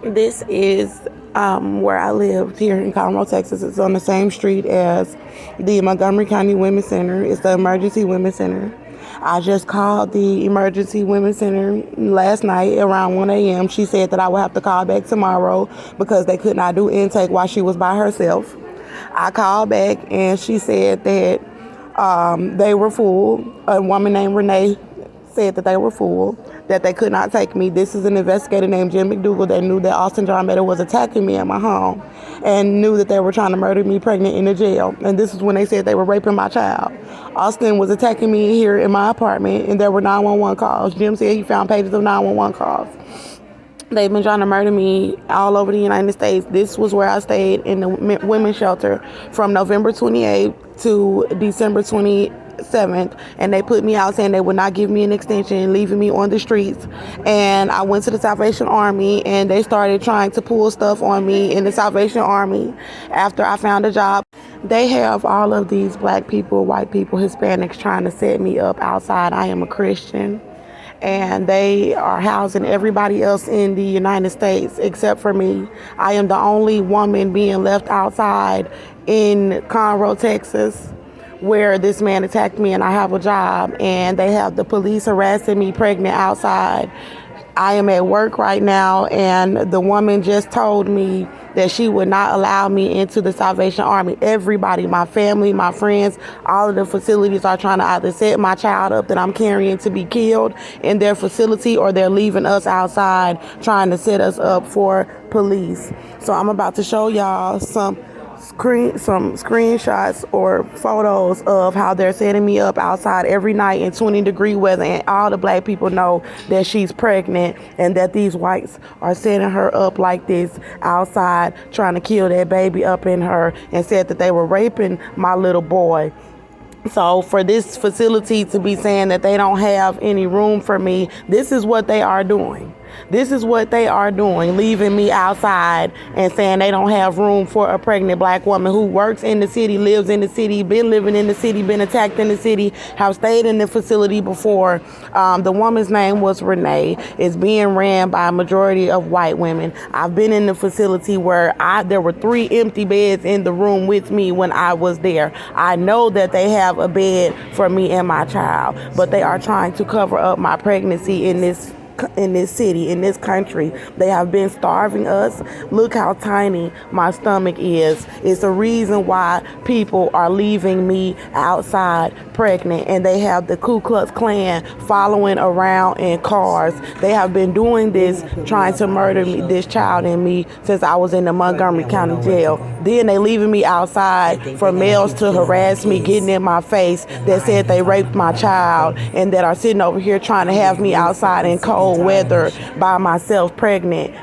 This is where I lived here in Conroe, Texas. It's on the same street as the Montgomery County Women's Center. It's the Emergency Women's Center. I just called the Emergency Women's Center last night around 1 a.m. She said that I would have to call back tomorrow because they could not do intake while she was by herself. I called back and she said that they were full. A woman named Renee said that they were full, that they could not take me. This is an investigator named Jim McDougal that knew that Austin John Meadow was attacking me at my home and knew that they were trying to murder me pregnant in the jail. And this is when they said they were raping my child. Austin was attacking me here in my apartment and there were 911 calls. Jim said he found pages of 911 calls. They've been trying to murder me all over the United States. This was where I stayed in the women's shelter from November 28th to December 27th, and they put me out saying they would not give me an extension, leaving me on the streets. And I went to the Salvation Army, and they started trying to pull stuff on me in the Salvation Army after I found a job. They have all of these black people, white people, Hispanics trying to set me up outside. I am a Christian. And they are housing everybody else in the United States except for me. I am the only woman being left outside in Conroe, Texas, where this man attacked me, and I have a job, and they have the police harassing me pregnant outside. I am at work right now, and the woman just told me that she would not allow me into the Salvation Army. Everybody, my family, my friends, all of the facilities are trying to either set my child up that I'm carrying to be killed in their facility, or they're leaving us outside trying to set us up for police. So I'm about to show y'all some screenshots or photos of how they're setting me up outside every night in 20-degree weather, and all the black people know that she's pregnant and that these whites are setting her up like this outside trying to kill that baby up in her, and said that they were raping my little boy. So for this facility to be saying that they don't have any room for me, this is what they are doing. This is what they are doing, leaving me outside and saying they don't have room for a pregnant black woman who works in the city, lives in the city, been living in the city, been attacked in the city, have stayed in the facility before. The woman's name was Renee. It's being ran by a majority of white women. I've been in the facility where there were 3 empty beds in the room with me when I was there. I know that they have a bed for me and my child, but they are trying to cover up my pregnancy in this city, in this country. They have been starving us. Look how tiny my stomach is. It's a reason why people are leaving me outside pregnant, and they have the Ku Klux Klan following around in cars. They have been doing this, trying to murder me, this child and me, since I was in the Montgomery County Jail. Then they leaving me outside for males to harass me, getting in my face, that said they raped my child, and that are sitting over here trying to have me outside in cold weather by myself pregnant.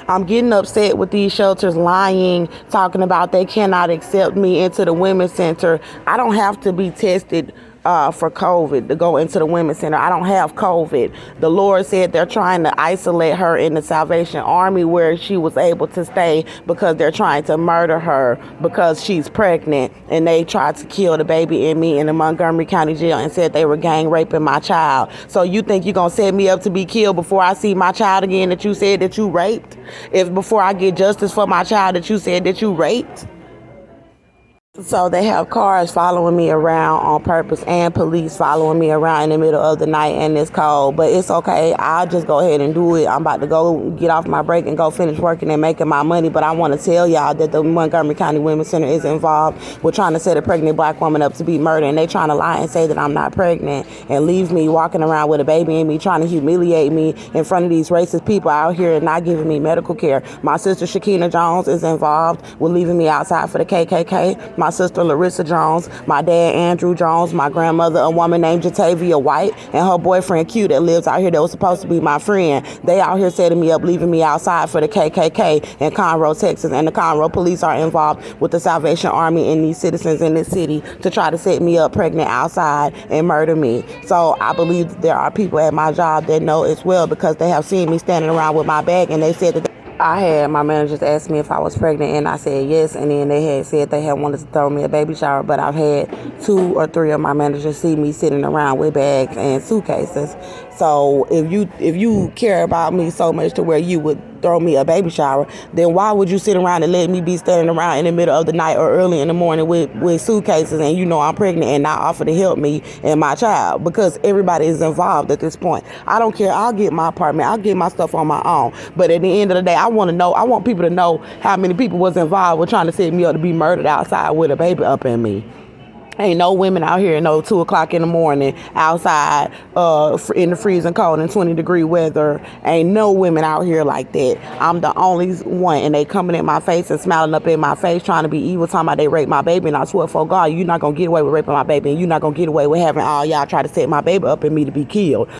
I'm getting upset with these shelters lying, talking about they cannot accept me into the women's center. I don't have to be tested for COVID to go into the women's center. I don't have COVID. The Lord said they're trying to isolate her in the Salvation Army where she was able to stay, because they're trying to murder her because she's pregnant, and they tried to kill the baby and me in the Montgomery County Jail and said they were gang raping my child. So you think you're gonna set me up to be killed before I see my child again that you said that you raped? If before I get justice for my child that you said that you raped? So they have cars following me around on purpose and police following me around in the middle of the night, and it's cold. But it's okay. I'll just go ahead and do it. I'm about to go get off my break and go finish working and making my money. But I want to tell y'all that the Montgomery County Women's Center is involved with trying to set a pregnant black woman up to be murdered. And they trying to lie and say that I'm not pregnant and leave me walking around with a baby in me, trying to humiliate me in front of these racist people out here and not giving me medical care. My sister Shakina Jones is involved with leaving me outside for the KKK. My sister Larissa Jones, my dad Andrew Jones, my grandmother, a woman named Jatavia White, and her boyfriend Q that lives out here that was supposed to be my friend. They out here setting me up, leaving me outside for the KKK in Conroe, Texas. And the Conroe police are involved with the Salvation Army and these citizens in this city to try to set me up pregnant outside and murder me. So I believe that there are people at my job that know as well, because they have seen me standing around with my bag, and they said that I had my managers ask me if I was pregnant, and I said yes, and then they had said they had wanted to throw me a baby shower, but I've had 2 or 3 of my managers see me sitting around with bags and suitcases. So if you care about me so much to where you would throw me a baby shower, then why would you sit around and let me be standing around in the middle of the night or early in the morning with suitcases, and you know I'm pregnant, and not offer to help me and my child? Because everybody is involved at this point. I don't care. I'll get my apartment. I'll get my stuff on my own. But at the end of the day, I want people to know how many people was involved with trying to set me up to be murdered outside with a baby up in me. Ain't no women out here, 2 o'clock in the morning outside in the freezing cold and 20-degree weather. Ain't no women out here like that. I'm the only one, and they coming in my face and smiling up in my face, trying to be evil, talking about they raped my baby. And I swear for God, you're not going to get away with raping my baby, and you're not going to get away with having all y'all try to set my baby up and me to be killed.